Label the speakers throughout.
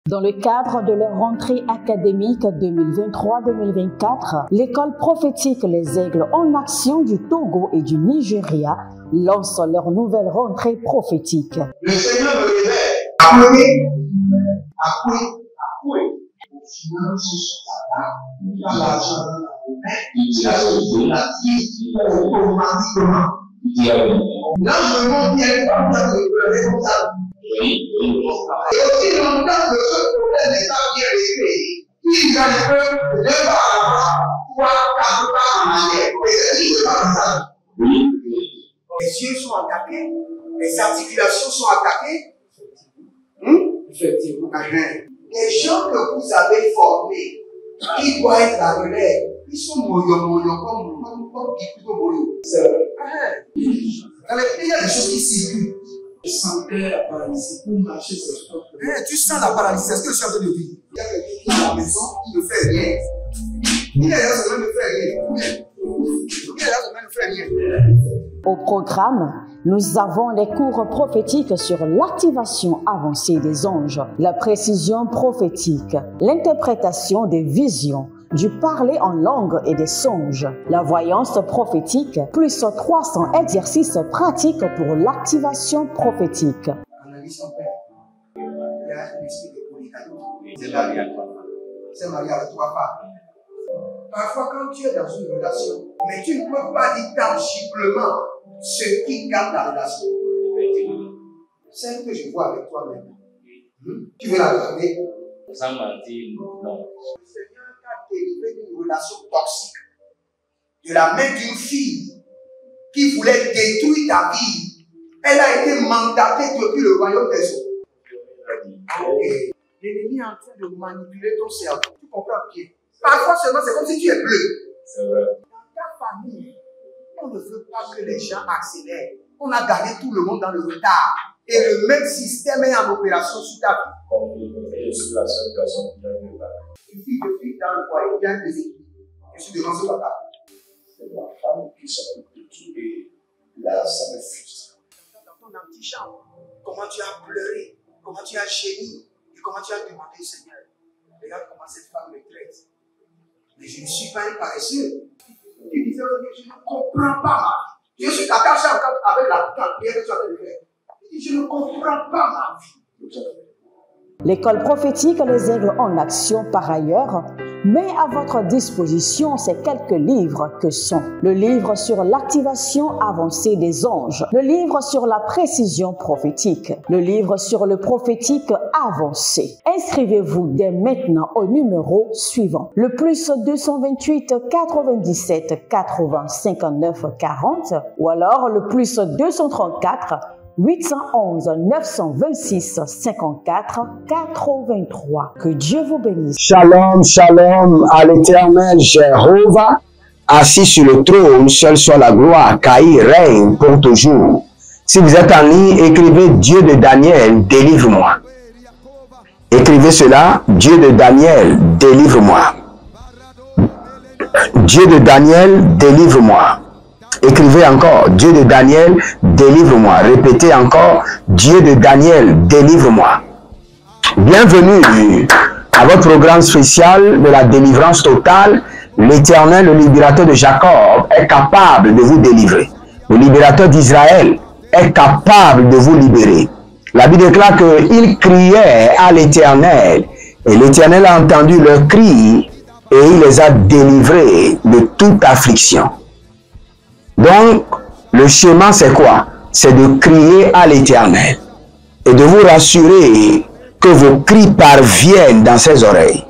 Speaker 1: Dans le cadre de leur rentrée académique 2023-2024, l'école prophétique Les Aigles en Action du Togo et du Nigeria lance leur nouvelle rentrée prophétique.
Speaker 2: Le Seigneur me révèle. Appelez. Au final, il y a l'argent dans la automatiquement. Là, je me demande bien comment ça peut pleurer comme ça. Et aussi longtemps que ce problème n'est pas bien réglé, il y a le peuple de 2 pas à l'avant, 3, 4 pas en arrière. Et c'est ce pas comme ça. Les yeux sont attaqués, les articulations sont attaquées. Effectivement. Les gens que vous avez formés, qui doivent être la relève, ils sont moyo comme moyo. C'est vrai. Dans les pays, il y a des choses qui circulent. Je sentais la paralysie pour marcher sur le corps. Tu sens la paralysie, c'est ce que je suis en train de dire. Il y a quelqu'un qui est à la maison, qui ne fait rien. Il est là, ça ne fait rien.
Speaker 1: Au programme, nous avons les cours prophétiques sur l'activation avancée des anges, la précision prophétique, l'interprétation des visions, du parler en langue et des songes, la voyance prophétique, plus 300 exercices pratiques pour l'activation prophétique.
Speaker 2: Analyse son père. Il y a un esprit de polygamie. C'est marié à 3 femmes. C'est marié à 3 femmes. Parfois, quand tu es dans une relation, mais tu ne peux pas dire tangiblement ce qui garde la relation. Celle que je vois avec toi maintenant. Tu veux la garder?
Speaker 3: Sans mentir, non.
Speaker 2: Le Seigneur t'a délivré d'une relation toxique. De la main d'une fille qui voulait détruire ta vie. Elle a été mandatée depuis le royaume des eaux. L'ennemi est en train de manipuler ton cerveau. Tu comprends bien? Parfois seulement, c'est comme si tu es bleu.
Speaker 3: C'est vrai.
Speaker 2: Dans ta famille, on ne veut pas que les gens accélèrent. On a gardé tout le monde dans le retard. Et le même système est en opération sur ta vie.
Speaker 3: Je suis la seule personne qui a vu ça.
Speaker 2: Une fille de fille dans le foyer, bien déséquilibrée. Je suis devant ce papa.
Speaker 3: C'est ma femme qui s'occupe de tout et là, ça me frustre.
Speaker 2: Dans ton antichambre, comment tu as pleuré, comment tu as gémi et comment tu as demandé au Seigneur. Regarde comment cette femme me traite. Mais je ne suis pas un paresseux. Tu disais, je ne comprends pas ma vie. Je suis attaché avec la prière que tu as fait de faire. Je ne comprends pas ma vie.
Speaker 1: L'école prophétique Les Aigles en Action, par ailleurs, met à votre disposition ces quelques livres que sont le livre sur l'activation avancée des anges, le livre sur la précision prophétique, le livre sur le prophétique avancé. Inscrivez-vous dès maintenant au numéro suivant, le plus 228 97 80 59 40 ou alors le plus 234 811 926 54 83. Que Dieu vous bénisse.
Speaker 4: Shalom, shalom à l'Éternel Jéhovah, assis sur le trône, seul soit la gloire, car il règne pour toujours. Si vous êtes en ligne, écrivez Dieu de Daniel, délivre-moi. Écrivez cela, Dieu de Daniel, délivre-moi. Dieu de Daniel, délivre-moi. Écrivez encore, Dieu de Daniel, délivre-moi. Répétez encore, Dieu de Daniel, délivre-moi. Bienvenue à votre programme spécial de la délivrance totale. L'Éternel, le libérateur de Jacob, est capable de vous délivrer. Le libérateur d'Israël est capable de vous libérer. La Bible déclare qu'ils criaient à l'Éternel et l'Éternel a entendu leur cri et il les a délivrés de toute affliction. Donc, le chemin, c'est quoi? C'est de crier à l'Éternel et de vous rassurer que vos cris parviennent dans ses oreilles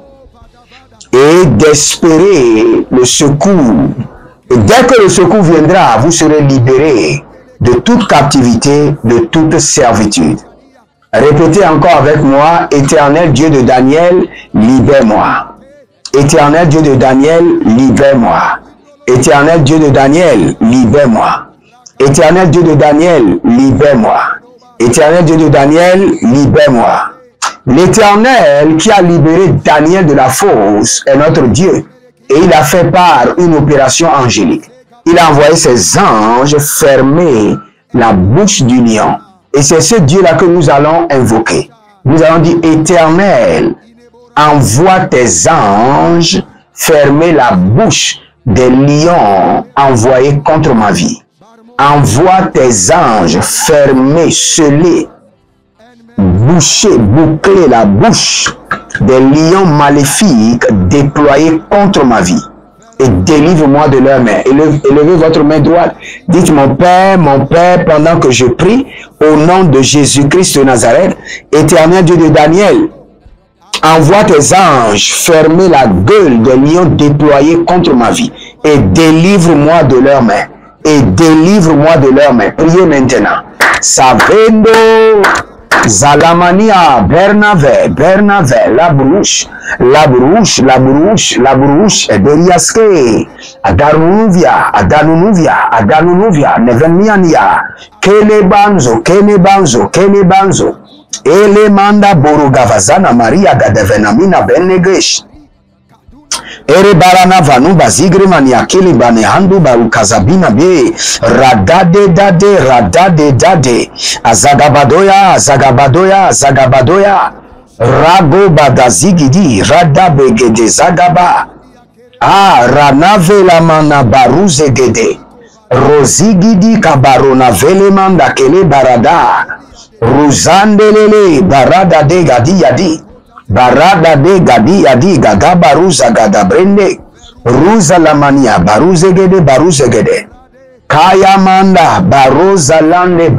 Speaker 4: et d'espérer le secours. Et dès que le secours viendra, vous serez libérés de toute captivité, de toute servitude. Répétez encore avec moi, Éternel Dieu de Daniel, libère-moi. Éternel Dieu de Daniel, libère-moi. Éternel Dieu de Daniel, libère-moi. Éternel Dieu de Daniel, libère-moi. Éternel Dieu de Daniel, libère-moi. L'Éternel qui a libéré Daniel de la fosse est notre Dieu. Et il a fait par une opération angélique. Il a envoyé ses anges fermer la bouche du lion. Et c'est ce Dieu-là que nous allons invoquer. Nous allons dire, Éternel, envoie tes anges fermer la bouche des lions envoyés contre ma vie. Envoie tes anges fermer, sceller, boucher, boucler la bouche des lions maléfiques déployés contre ma vie. Et délivre-moi de leurs mains. Élevez votre main droite. Dites, mon Père, pendant que je prie, au nom de Jésus-Christ de Nazareth, Éternel Dieu de Daniel, envoie tes anges fermer la gueule des lions déployés contre ma vie. Et délivre-moi de leurs mains. Et délivre-moi de leurs mains. Priez maintenant. Savendo. Zalamania, Bernave, la brouche, Eberiaske, Adanunuvia, Nevenmiania, Kenebanzo, Elemanda Borogavazana Maria Gadevenamina Benegesh. Ere barana vanu bazigre mania kili bane handu baru kazabina be radade dade azagabadoya rago badazigidi radabegede zagaba ranave la mana baruze gede rozigidi kabarona velemanda kele barada ruzandelele barada de gadi yadi barada de gadi yadi gaga baruza gada brende ruza lamania baruzegede kaya manda baroza lande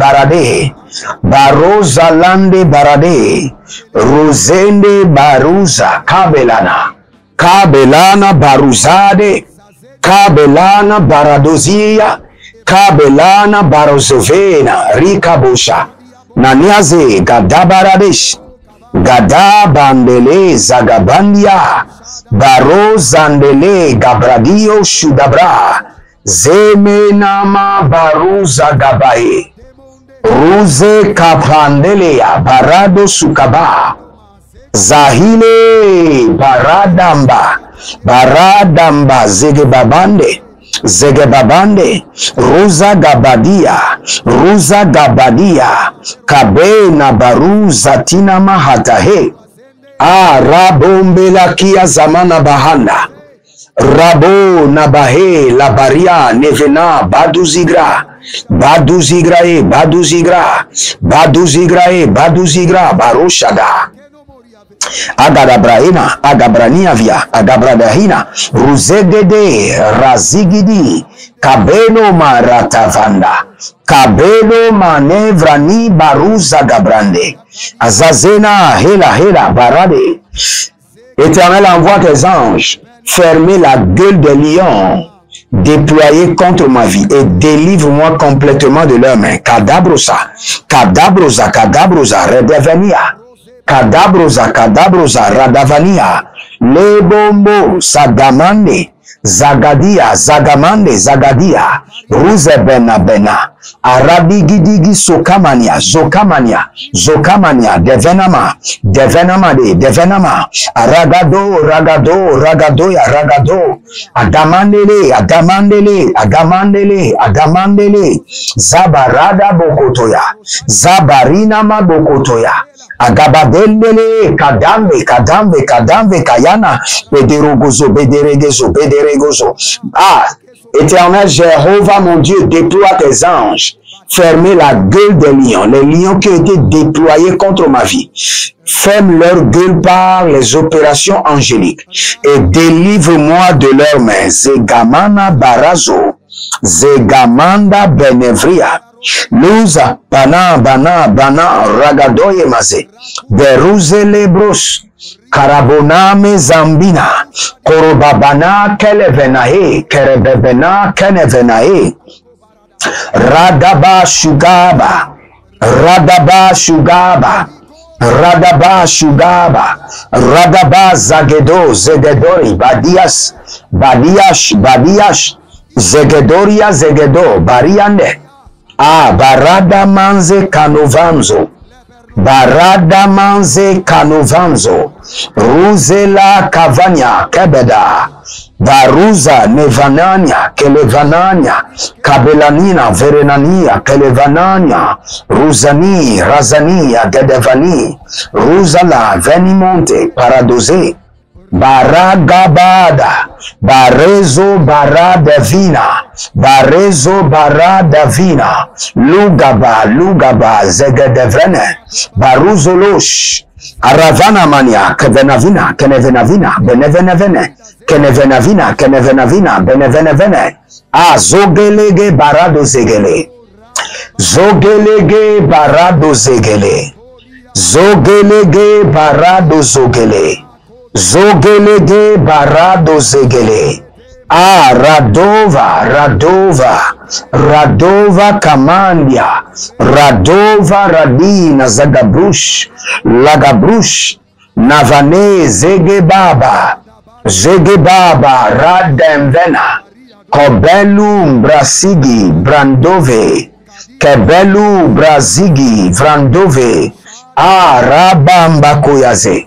Speaker 4: barade rozende baruza kabelana baruzade kabelana baradozia kabelana barozovena rikabosha naniaze gadabaradesh Gada bandele zagabandia baro zandele gabradio shudabra zemenama baru zagabae ruze kapandelea barado sukaba zahile baradamba zegebabande ruza gabadia kabena baruza tina mahatahe rabombela kia zamana bahanda rabo nabahe labaria nevena baduzigra baroshada agabradahina ruzegede razigidi kabeno maratavanda kabeno manevrani baruza gabrande azazena hela barade. Éternel, envoie tes anges fermer la gueule des lions déployés contre ma vie et délivre-moi complètement de leurs mains. Cadabrosa redevenia Kadabroza radavania lebombo sagamande zagadia ruze bena arabigidigi zokamania devenama ragado adamandele zabarada bokotoya zabarina mabokotoya agabadendele kadambe kayana bederegozo. Éternel Jéhovah mon Dieu, déploie tes anges, fermez la gueule des lions, les lions qui ont été déployés contre ma vie. Ferme leur gueule par les opérations angéliques et délivre-moi de leurs mains. Zegamana barazo, zegamanda benevria. Luza, bana, ragadoye maze, beruze lebros, karaboname zambina, korobabana kerebebena kenevenahe, radaba shugaba, zegedori, badiash, zegedo, bariande, barada manze kanovanzo, Barada manze kanovanzo. Ruzela kavanya kebeda. Baruza nevanania kelevanania. Kabelanina verenania kelevanania. Ruzani razania gedevani. Ruzala venimonte paradoze. Baragabada, Barezo Baradavina, Barezo Baradavina, Lugaba, Zegedevene, Baruzolosh, Aravana Mania, Kevenavina, Benevenavene, Kenevenavina, Benevenavene, Zogelege Barado Zegele, Zogelege Barado Zegele, Zogelege Barado Zogele, Zogelege barado zegele. Radova kamandia. Radova radina zagabrush. Lagabrush. Navane zegebaba. Rademvena. Kobelum brasigi brandove. Kebelu brazigi brandove. Rabamba koyaze.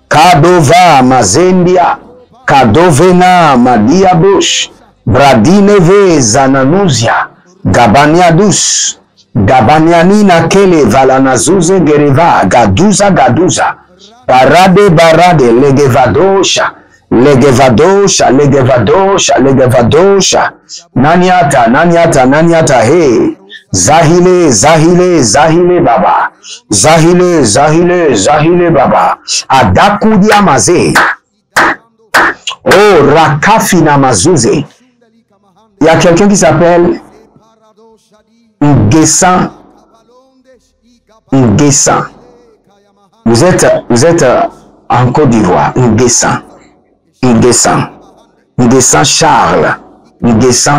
Speaker 4: Kadova mazendia, Kadovena madia bush, Bradineve zananuzia, Gabaniadus, Gabanianina kele valanazuze gereva, Gaduza, Barade, Legevadosha, Naniata, hey. Zahile baba. Zahile baba. Adakudia maze. Oh, Rakafina mazuze. Il y a quelqu'un qui s'appelle Nguessan. Vous êtes en Côte d'Ivoire. Nguessan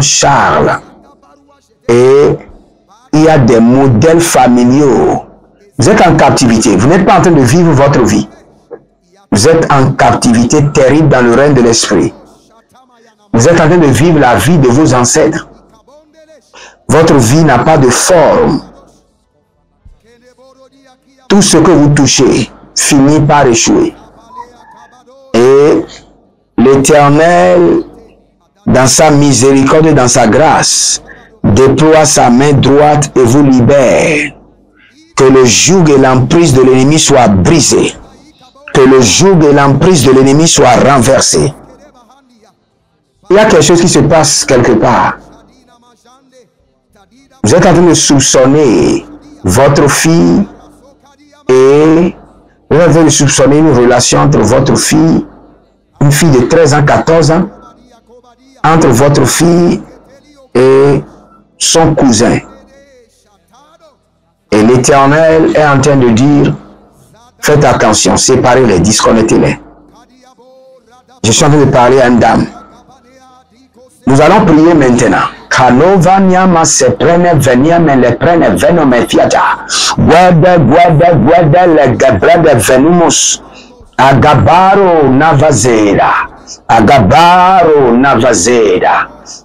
Speaker 4: Charles. Et il y a des modèles familiaux. Vous êtes en captivité. Vous n'êtes pas en train de vivre votre vie. Vous êtes en captivité terrible dans le règne de l'esprit. Vous êtes en train de vivre la vie de vos ancêtres. Votre vie n'a pas de forme. Tout ce que vous touchez finit par échouer. Et l'Éternel, dans sa miséricorde et dans sa grâce, déploie sa main droite et vous libère. Que le joug et l'emprise de l'ennemi soient brisés. Que le joug et l'emprise de l'ennemi soient renversés. Il y a quelque chose qui se passe quelque part. Vous êtes en train de soupçonner votre fille et vous êtes en train de soupçonner une relation entre votre fille, une fille de 13 ans, 14 ans, entre votre fille et son cousin. Et l'Éternel est en train de dire, faites attention, séparez-les, disconnectez-les. Je suis en train de parler à une dame. Nous allons prier maintenant. Kanovanyama se prene venia me le prene veno me fiata. Gwede le gebrede venumus. Agabaro navazera.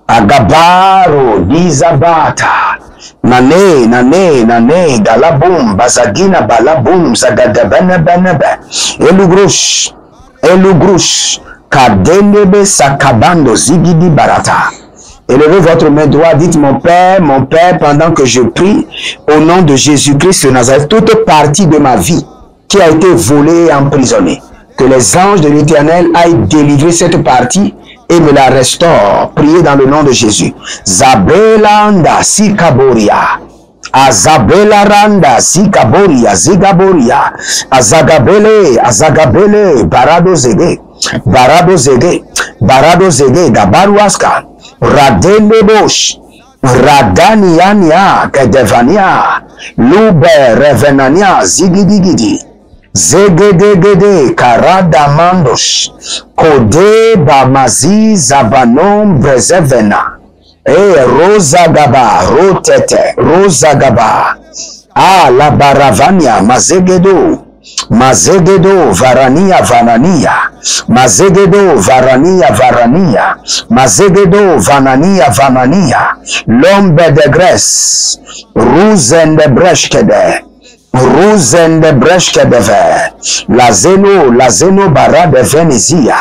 Speaker 4: Agabaro dizabata. Nane, galabum, bazagina balabum, zagadabene, elugrush, kadenebe sakabando, zigidi barata. Élevez votre main droite, dites mon Père, pendant que je prie, au nom de Jésus-Christ de Nazareth, toute partie de ma vie qui a été volée et emprisonnée, que les anges de l'Éternel aillent délivrer cette partie et me la restaure. Priez dans le nom de Jésus. Zabelanda sikaboria. Azabelaranda sikaboria zigaboria. Azagabele barado zege gabaruaska. Radene bosh. Radaniania kedevania. Lube revenania zigidigidi. Zegedegede karada mandosh kode bamazi zabanom brezevena rozagaba rozagaba la baravania mazegedo varania vanania l'ombe de Grèce rouzen de breshkede Ruzende breshke deve. La zeno bara de venizia.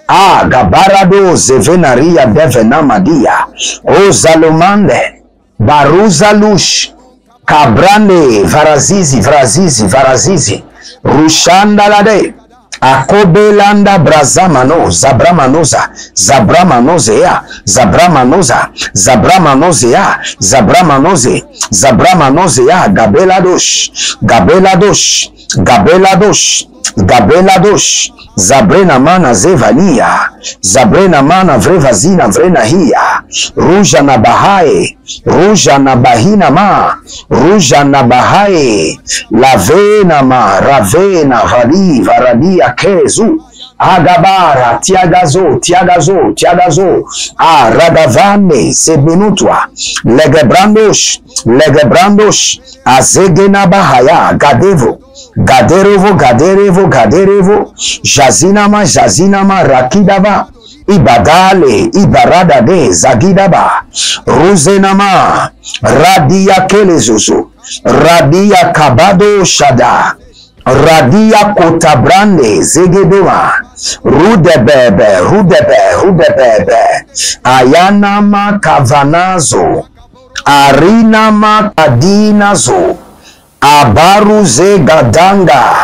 Speaker 4: Ah, gabarado zevenaria devenamadia. O zalomande. Baruzalush. Kabrande varazizi. Rushanda lade. Akobelanda brazamano zabramanoza zabramanozea zabramanozea gabeladosh zabrena mana zevania zabrena mana vrevazina vrena hia ruja na bahae ruja na bahina ma ruja na bahae lavena ma ravena vali varadia kezu agabara tiagazo radavane sebenutwa legebrandosh azegena bahaya gaderevo jazinama rakidava ibaradade zagidaba ruzenama radia kelezuzu radia kabado shada radia kotabrande zegedoma rudebebe ayanama kavanazo arinama kadinazo abaruze gadanga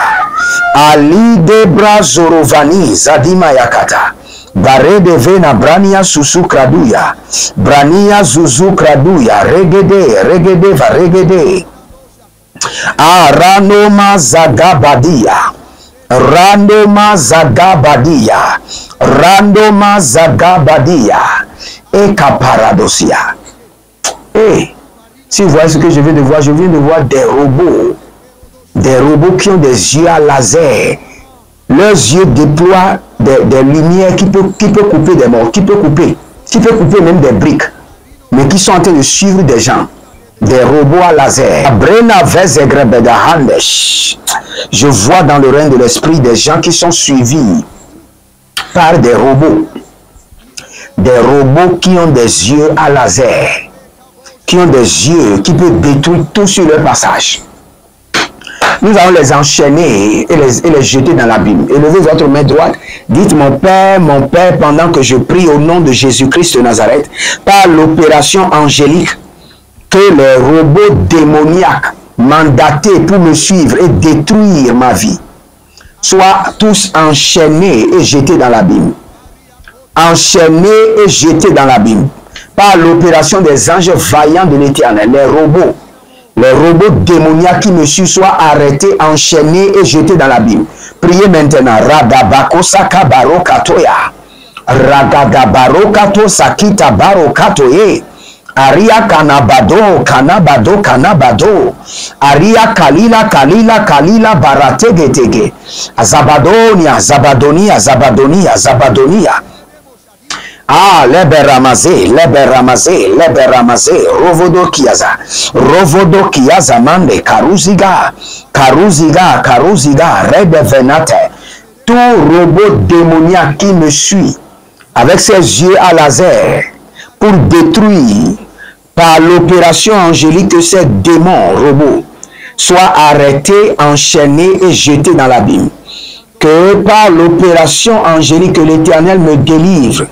Speaker 4: alide brazorovani zadima yakata barede vena brania susu kraduya brania zuzu kraduya regede aranoma zagabadia ekaparadosia. Si vous voyez ce que je viens de voir, je viens de voir des robots qui ont des yeux à laser. Leurs yeux déploient des lumières qui peuvent couper des morts, qui peut couper même des briques, mais qui sont en train de suivre des gens. Des robots à laser. Je vois dans le règne de l'esprit des gens qui sont suivis par des robots. Des robots qui ont des yeux à laser. Qui ont des yeux qui peuvent détruire tout sur leur passage. Nous allons les enchaîner et les jeter dans l'abîme. Élevez votre main droite. Dites mon Père, pendant que je prie au nom de Jésus-Christ de Nazareth, par l'opération angélique, que les robots démoniaques mandatés pour me suivre et détruire ma vie soient tous enchaînés et jetés dans l'abîme. Enchaînés et jetés dans l'abîme. Par l'opération des anges vaillants de l'Éternel, les robots démoniaques qui me suivent soient arrêtés, enchaînés et jetés dans l'abîme. Priez maintenant. Radabako sakabaro katoya. Ragadabaro sakita baro katoye. Aria kanabado. Aria kalila barategetege. Zabadonia. Ah, leberamazé, rovodo kiaza mande, karuziga, redevenate. Tout robot démoniaque qui me suit avec ses yeux à laser pour détruire par l'opération angélique que ces démons robots soient arrêtés, enchaînés et jetés dans l'abîme. Que par l'opération angélique que l'Éternel me délivre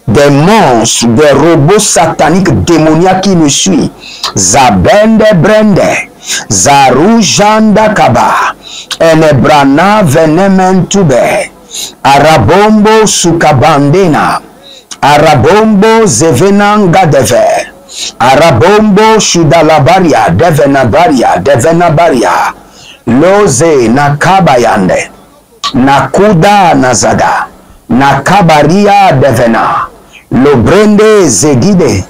Speaker 4: des monstres, des robots sataniques démoniaques qui me suivent. Zabende brende, zarujanda kaba, enebrana venementube, arabombo sukabandena, arabombo zevenanga deve, arabombo shudalabaria, devenabaria, loze nakabayande, nakuda nazada, nakabaria devena, lobrende zegide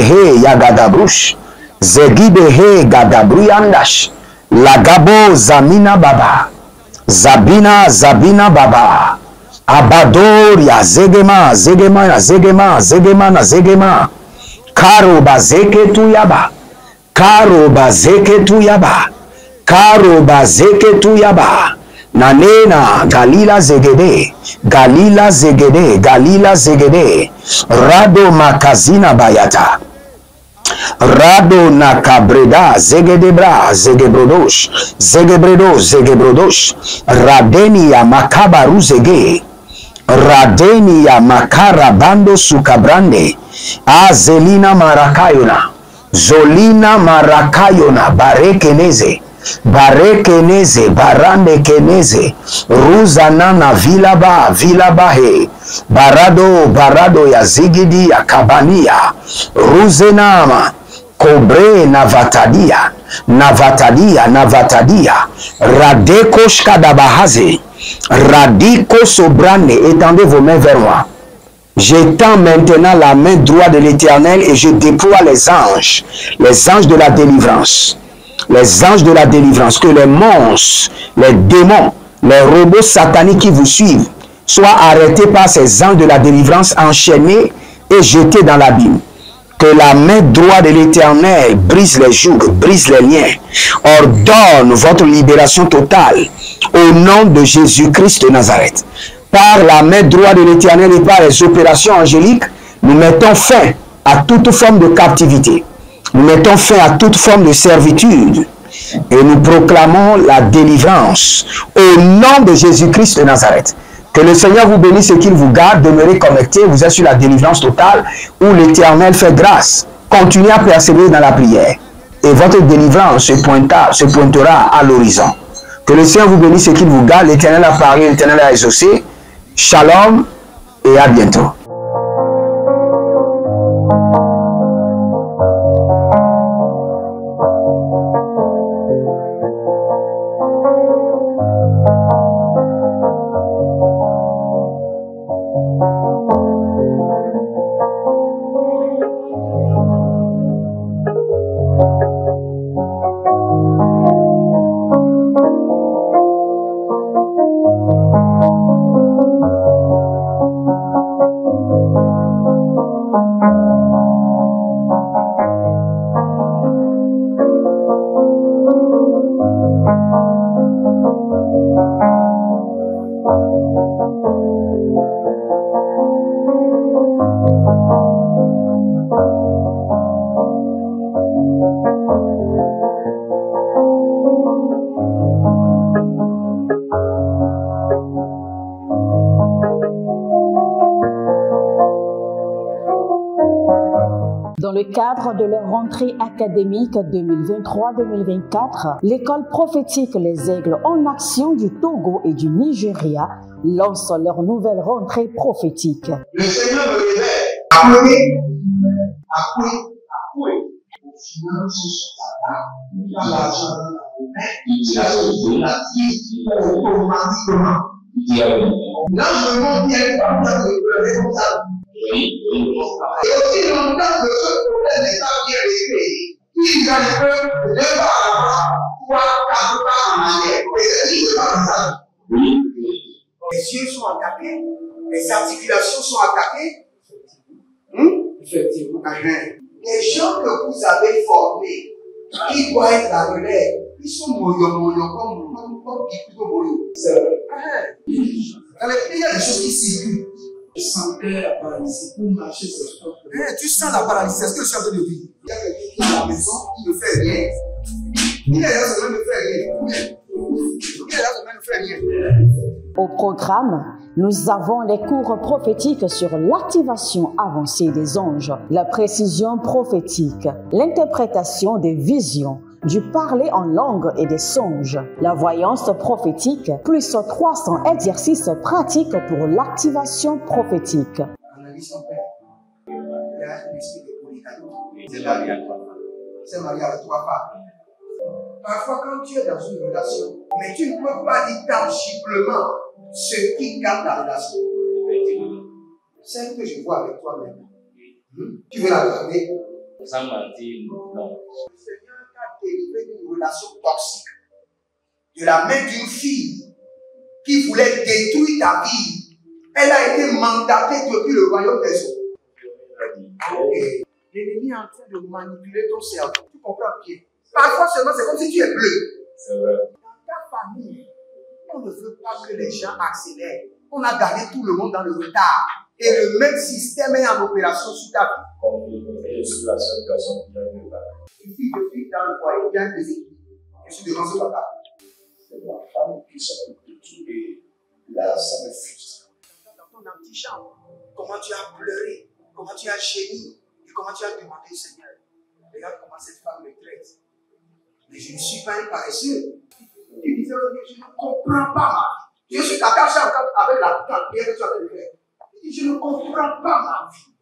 Speaker 4: he yagadabrush, zegide he gadabruyandash, lagabo zamina baba, zabina baba, abadoria zegema, karo bazeke tu yaba, nanena galila zegede, rado makazina bayata, Rado nakabreda zegedebra zegebrodosh zegebredo zegebrodosh radenia makabaru zege radenia makarabando sukabrande azelina marakayona zolina marakayona barekeneze barekeneze barande keneze ruzanana vilabahe barado ya zigidi ya kabania ruzenama kobre navatadia radeko shkadabahaze radiko sobrane. Étendez vos mains vers moi. J'étends maintenant la main droite de l'Éternel et je déploie les anges de la délivrance. Les anges de la délivrance, que les monstres, les démons, les robots sataniques qui vous suivent soient arrêtés par ces anges de la délivrance, enchaînés et jetés dans l'abîme. Que la main droite de l'Éternel brise les jougs, brise les liens, ordonne votre libération totale au nom de Jésus-Christ de Nazareth. Par la main droite de l'Éternel et par les opérations angéliques, nous mettons fin à toute forme de captivité. Nous mettons fin à toute forme de servitude et nous proclamons la délivrance au nom de Jésus-Christ de Nazareth. Que le Seigneur vous bénisse et qu'il vous garde. Demeurez connectés. Vous êtes sur la délivrance totale où l'Éternel fait grâce. Continuez à persévérer dans la prière et votre délivrance se pointera à l'horizon. Que le Seigneur vous bénisse et qu'il vous garde. L'Éternel a parlé, l'Éternel a exaucé. Shalom et à bientôt.
Speaker 1: Dans le cadre de leur rentrée académique 2023-2024, l'école prophétique Les Aigles en Action du Togo et du Nigeria lance leur nouvelle rentrée prophétique.
Speaker 2: Le Seigneur me révèle. Appelez. Finances, l'argent, la automatiquement. Là, je me montre bien comme ça, le responsable. Et aussi longtemps que ce problème n'est pas bien réglé, il y a un peu de par trois, quatre pas en arrière. Et c'est juste comme ça. Les yeux sont attaqués, les articulations sont attaquées. Effectivement. Les gens que vous avez formés, qui doivent être la relève, ils sont moyo comme plutôt moyo. C'est vrai. Dans les pays, il y a des choses qui circulent. Je sentais la paralysie pour marcher sur ce corps. Tu sens la paralysie, c'est ce que je suis en train de dire. Il y a quelqu'un qui est à la maison, qui ne fait rien. Il est là, ça ne fait rien. Il est là, ça ne fait rien.
Speaker 1: Au programme, nous avons les cours prophétiques sur l'activation avancée des anges, la précision prophétique, l'interprétation des visions, du parler en langue et des songes, la voyance prophétique, plus 300 exercices pratiques pour l'activation prophétique.
Speaker 2: Analyse ton père. Il y a un esprit de polygame. C'est marié avec trois femmes. Parfois, quand tu es dans une relation, mais tu ne peux pas dire tangiblement ce qui garde la relation. Celle que je vois avec toi maintenant. Tu veux la garder?
Speaker 5: Sans mentir, non.
Speaker 2: Le Seigneur t'a délivré d'une relation toxique. De la main d'une fille qui voulait détruire ta vie. Elle a été mandatée depuis le royaume des eaux. L'ennemi est en train de manipuler ton cerveau. Tu comprends bien? Parfois seulement, c'est comme si tu es bleu.
Speaker 5: C'est vrai.
Speaker 2: Dans ta famille, on ne veut pas que les gens accélèrent. On a gardé tout le monde dans le retard. Et le même système est en opération sur ta vie.
Speaker 5: Comme je suis la seule personne qui a
Speaker 2: Une fille de fille dans le foyer, bien déséquilibré. Je suis devant ce papa.
Speaker 3: C'est ma femme qui s'occupe de tout et là, ça me frustre.
Speaker 2: Dans ton antichambre, comment tu as pleuré, comment tu as gémi et comment tu as demandé au Seigneur. Regarde comment cette femme me traite. Mais je ne suis pas un paresseux. Tu disais que je ne comprends pas ma vie. Je suis attaché avec la prière que tu as fait de faire. Je ne comprends pas ma vie.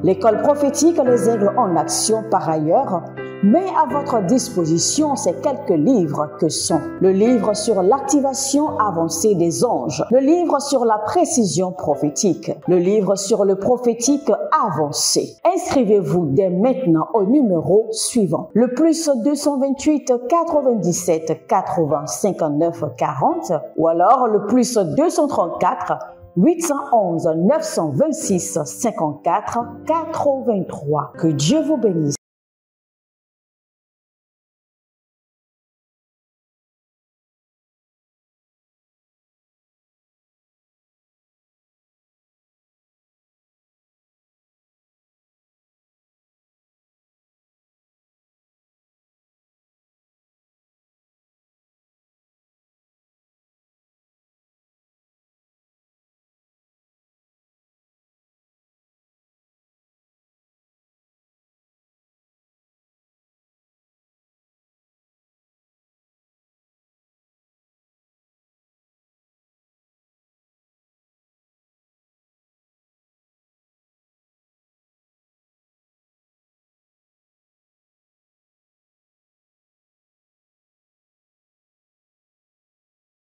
Speaker 1: L'école prophétique Les Aigles en Action, par ailleurs, met à votre disposition ces quelques livres que sont le livre sur l'activation avancée des anges, le livre sur la précision prophétique, le livre sur le prophétique avancé. Inscrivez-vous dès maintenant au numéro suivant, le plus 228 97 80 59 40 ou alors le plus 234 811 926 54 83. Que Dieu vous bénisse.